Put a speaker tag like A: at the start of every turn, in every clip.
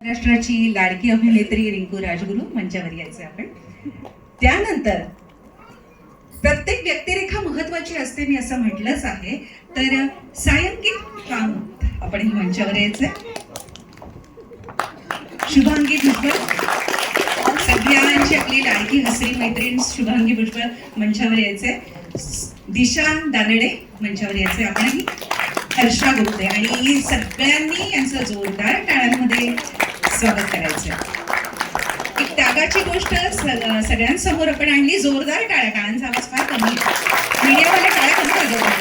A: महाराष्ट्राची लाडकी अभिनेत्री रिंकू राजगुरू मंचावर यायचे आपण. त्यानंतर प्रत्येक व्यक्तिरेखा महत्वाची असते, मी असं म्हटलंच आहे. तर सायंकित कामत आपण ही मंचावर यायचंय. शुभांगी भुजबळ, सगळ्यांची आपली लाडकी हसरी मैत्रीण शुभांगी भुजबळ मंचावर यायचंय. दिशा दानडे मंचावर यायचंय. आपणही हर्षा गुप्ते आणि सगळ्यांनी यांचं जोरदार टाळ्यांमध्ये स्वागत करायचं. एक त्यागाची गोष्ट सगळ्यांसमोर आपण आणली. जोरदार टाळ्या. टाळ्यांचा आवाज फार कमी, मीडियावाले टाळ्या कमी वाजवतात.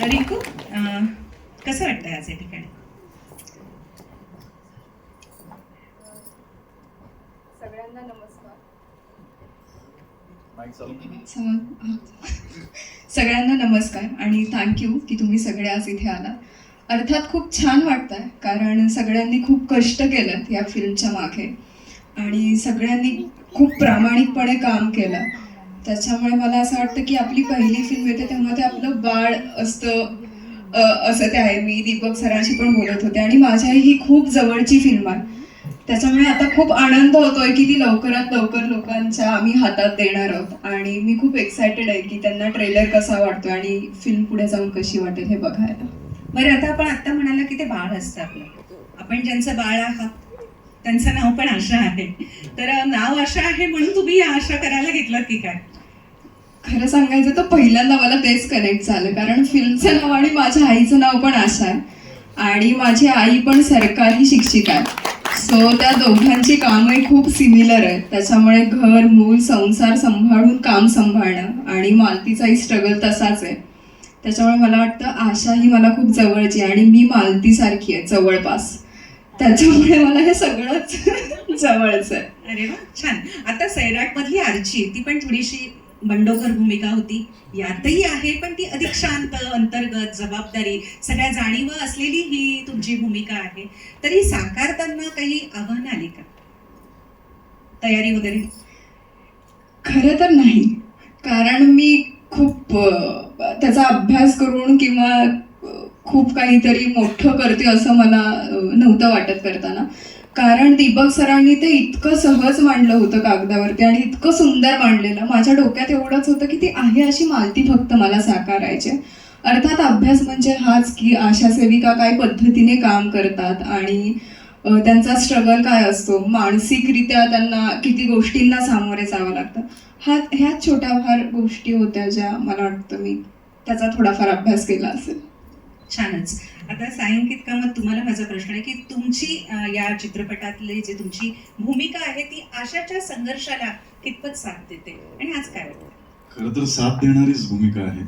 A: रिंकू, कसं वाटतंय आज या ठिकाणी?
B: सगळ्यांना नमस्कार.
C: सगळ्यांना नमस्कार आणि थँक्यू की तुम्ही सगळे आज इथे आला. अर्थात खूप छान वाटतंय, कारण सगळ्यांनी खूप कष्ट केलं या फिल्मच्या मागे आणि सगळ्यांनी खूप प्रामाणिकपणे काम केलं. त्याच्यामुळे मला असं वाटतं की आपली पहिली फिल्म येते तेव्हा ते आपलं बाळ असतं असं ते आहे. मी दीपक सरांशी पण बोलत होते आणि माझ्याही ही खूप जवळची फिल्म आहे. त्याच्यामुळे आता खूप आनंद होतोय की ती लवकरात लवकर लोकांच्या आम्ही हातात देणार आहोत आणि मी खूप एक्सायटेड आहे की त्यांना ट्रेलर कसा वाटतोय आणि फिल्म पुढे जाऊन कशी वाटेल हे बघायला.
A: बरं, आता आपण आत्ता म्हणाला की ते बाळ असतं आपलं. आपण ज्यांचं बाळ आहात त्यांचं नाव पण आशा आहे. तर नाव आशा आहे म्हणून तुम्ही आशा करायला घेतलं की काय?
C: खरं सांगायचं तर पहिल्यांदा मला तेच कनेक्ट झालं, कारण फिल्मचं नाव आणि माझ्या आईचं नाव पण आशा आहे आणि माझी आई पण सरकारी शिक्षिका आहे. सो त्या दोघांची कामही खूप सिमिलर आहेत. त्याच्यामुळे घर, मूल, संसार सांभाळून काम सांभाळणं आणि मालतीचाही स्ट्रगल तसाच आहे. त्याच्यामुळे मला वाटतं आशा ही मला खूप जवळची आणि मी मालतीसारखी आहे जवळपास. त्याच्यामुळे मला हे सगळंच जवळच आहे.
A: अरे वा, छान. आता सैराट मधली आर्ची, ती पण थोडीशी बंडोकर भूमिका होती. यातही आहे, पण ती अधिक शांत, अंतर्गत, जबाबदारी, सगळ्या जाणीवा असलेली ही तुमची भूमिका आहे. तरी साकारताना काही आव्हान आली का? तयारी वगैरे?
C: खरं तर नाही, कारण मी खूप त्याचा अभ्यास करून किंवा खूप काहीतरी मोठं करते असं मला नव्हतं वाटत करताना. कारण दीपक सरांनी ते इतकं सहज मांडलं होतं कागदावरती आणि इतकं सुंदर मांडलेलं. माझ्या डोक्यात एवढंच होतं की ती आहे अशी मालती फक्त मला साकारायची. अर्थात अभ्यास म्हणजे हाच की आशा सेविका काय पद्धतीने काम करतात आणि त्यांचा स्ट्रगल काय असतो, मानसिकरित्या त्यांना किती गोष्टींना सामोरे जावं लागतं. ह्याच छोट्या फार गोष्टी होत्या ज्या मला वाटतं मी त्याचा थोडाफार अभ्यास केला असेल.
A: छानच. आता सायंकित कामत, तुम्हाला माझा प्रश्न आहे की तुमची या चित्रपटातली जी तुमची भूमिका आहे ती आशाच्या संघर्षाला कितपत साथ देते आणि आज काय वाटतं?
D: खरं तर साथ देणारीच भूमिका आहे.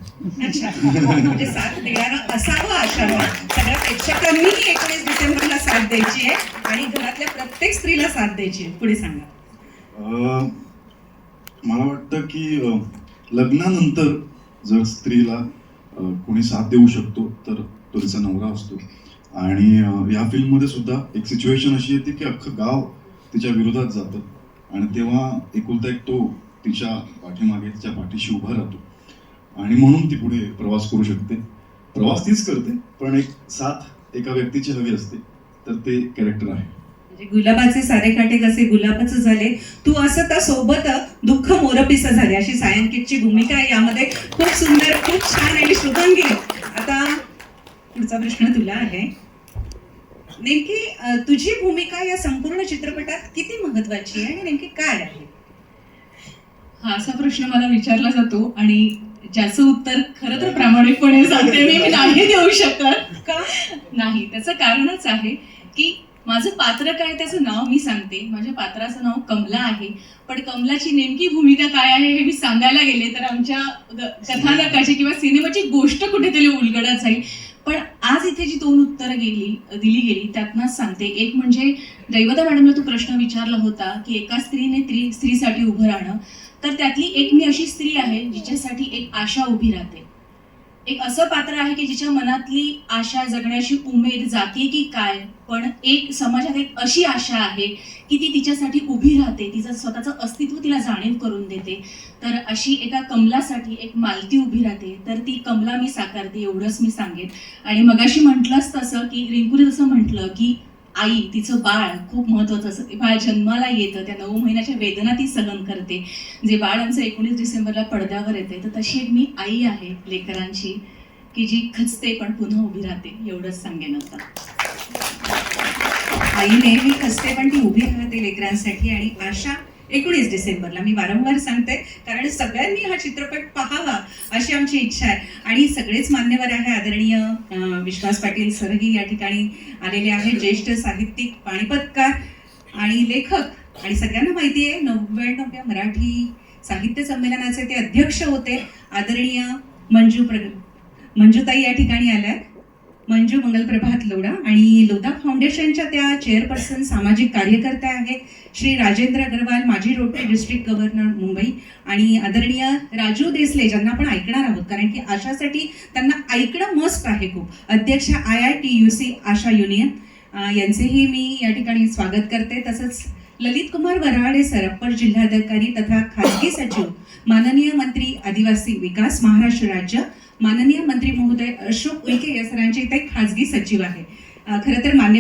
A: अच्छा, म्हणजे साथ देणारा असावं आशाला. सगळ्या प्रेक्षकांनी 19 डिसेंबरला साथ द्यायची आहे आणि घरातल्या प्रत्येक स्त्रीला साथ द्यायची आहे. पुढे सांगा.
D: मला वाटतं की लग्नानंतर जर स्त्रीला कोणी साथ देऊ शकतो तर तो तिचा नवरा असतो. आणि या फिल्ममध्ये सुद्धा एक सिच्युएशन अशी येते की अख्खं गाव तिच्या विरोधात जातं आणि तेव्हा एकुलता एक तो तिच्या पाठीमागे, तिच्या पाठीशी उभा राहतो आणि म्हणून ती पुढे प्रवास करू शकते. प्रवास तीच करते, पण एक साथ एका व्यक्तीची हवी असते, तर ते कॅरेक्टर आहे.
A: म्हणजे गुलाबाचे सारे काटे कसे गुलाबच झाले, तू असं तर सोबत दुःख मोरपिस झाले, अशी सायंकितची भूमिका आहे यामध्ये. खूप सुंदर, खूप छान. आणि शुभांगी, आता पुढचा प्रश्न तुला आहे. नेमकी तुझी भूमिका या संपूर्ण चित्रपटात किती महत्वाची आहे आणि नेमकी काय आहे?
C: हा असा प्रश्न मला विचारला जातो आणि ज्याचं उत्तर खरं तर प्रामाणिकपणे सांगते मी नाही देऊ शकत.
A: का?
C: नाही, त्याचं कारणच आहे की माझं पात्र काय त्याचं नाव मी सांगते. माझ्या पात्राचं नाव कमला आहे, पण कमलाची नेमकी भूमिका काय आहे हे मी सांगायला गेले तर आमच्या कथानकाची किंवा सिनेमाची गोष्ट कुठेतरी उलगडत जाईल. पण आज इथे जी 2 उत्तरं दिली गेली त्यातनंच सांगते. एक म्हणजे दैवता मॅडमला तू प्रश्न विचारला होता की एका स्त्रीने स्त्रीसाठी उभं राहणं, तर त्यातली एक मी अशी स्त्री आहे जिच्यासाठी एक आशा उभी राहते.
E: एक असं पात्र आहे की जिच्या मनातली आशा जगण्याची उमेद जाते की काय, पण एक समाजात एक अशी आशा आहे की ती तिच्यासाठी उभी राहते, तिचं स्वतःचं अस्तित्व तिला जाणीव करून देते. तर अशी एका कमलासाठी एक मालती उभी राहते, तर ती कमला मी साकारते एवढंच मी सांगेन. आणि मगाशी म्हटलंच तसं की रिंकूने जसं म्हटलं की आई, तिचं बाळ खूप महत्वाचं असतं. ते बाळ जन्माला येतं, त्या 9 महिन्याच्या वेदना ती सहन करते, जे बाळ आमचं 19 डिसेंबरला पडद्यावर येते. तर तशी एक मी आई आहे लेकरांची, की जी खचते पण पुन्हा उभी राहते. एवढंच सांगेन आता.
A: आई नेहमी खचते पण ती उभी राहते लेकरांसाठी. आणि आशा 19 डिसेंबरला मी वारंवार सांगते, कारण सगळ्यांनी हा चित्रपट पाहावा अशी आमची इच्छा आहे. आणि सगळेच मान्यवर आहे. आदरणीय विश्वास पाटील सरही या ठिकाणी आलेले आहेत, ज्येष्ठ साहित्यिक, पानिपतकार आणि लेखक. आणि सगळ्यांना माहिती आहे 99व्या मराठी साहित्य संमेलनाचे ते अध्यक्ष होते. आदरणीय मंजूताई या ठिकाणी आल्या, मंजू मंगलप्रभात लोढा. आणि लोधा फाउंडेशनच्या त्या चेअरपर्सन, सामाजिक कार्यकर्त्या आहेत श्री राजेंद्र अग्रवाल, माजी रोटरी डिस्ट्रिक्ट गव्हर्नर मुंबई. आणि आदरणीय राजू देसले, ज्यांना आपण ऐकणार आहोत कारण की आशासाठी त्यांना ऐकणं मस्ट आहे खूप, अध्यक्ष IITUC आशा युनियन, यांचेही मी या ठिकाणी स्वागत करते. तसंच ललित कुमार वराडे सर, अप्पर जिल्हाधिकारी तथा खासगी सचिव, माननीय मंत्री आदिवासी विकास महाराष्ट्र राज्य, माननीय मंत्री महोदय अशोक उईके या सरांचे इथे खासगी सचिव आहे. खरं तर मान्यवर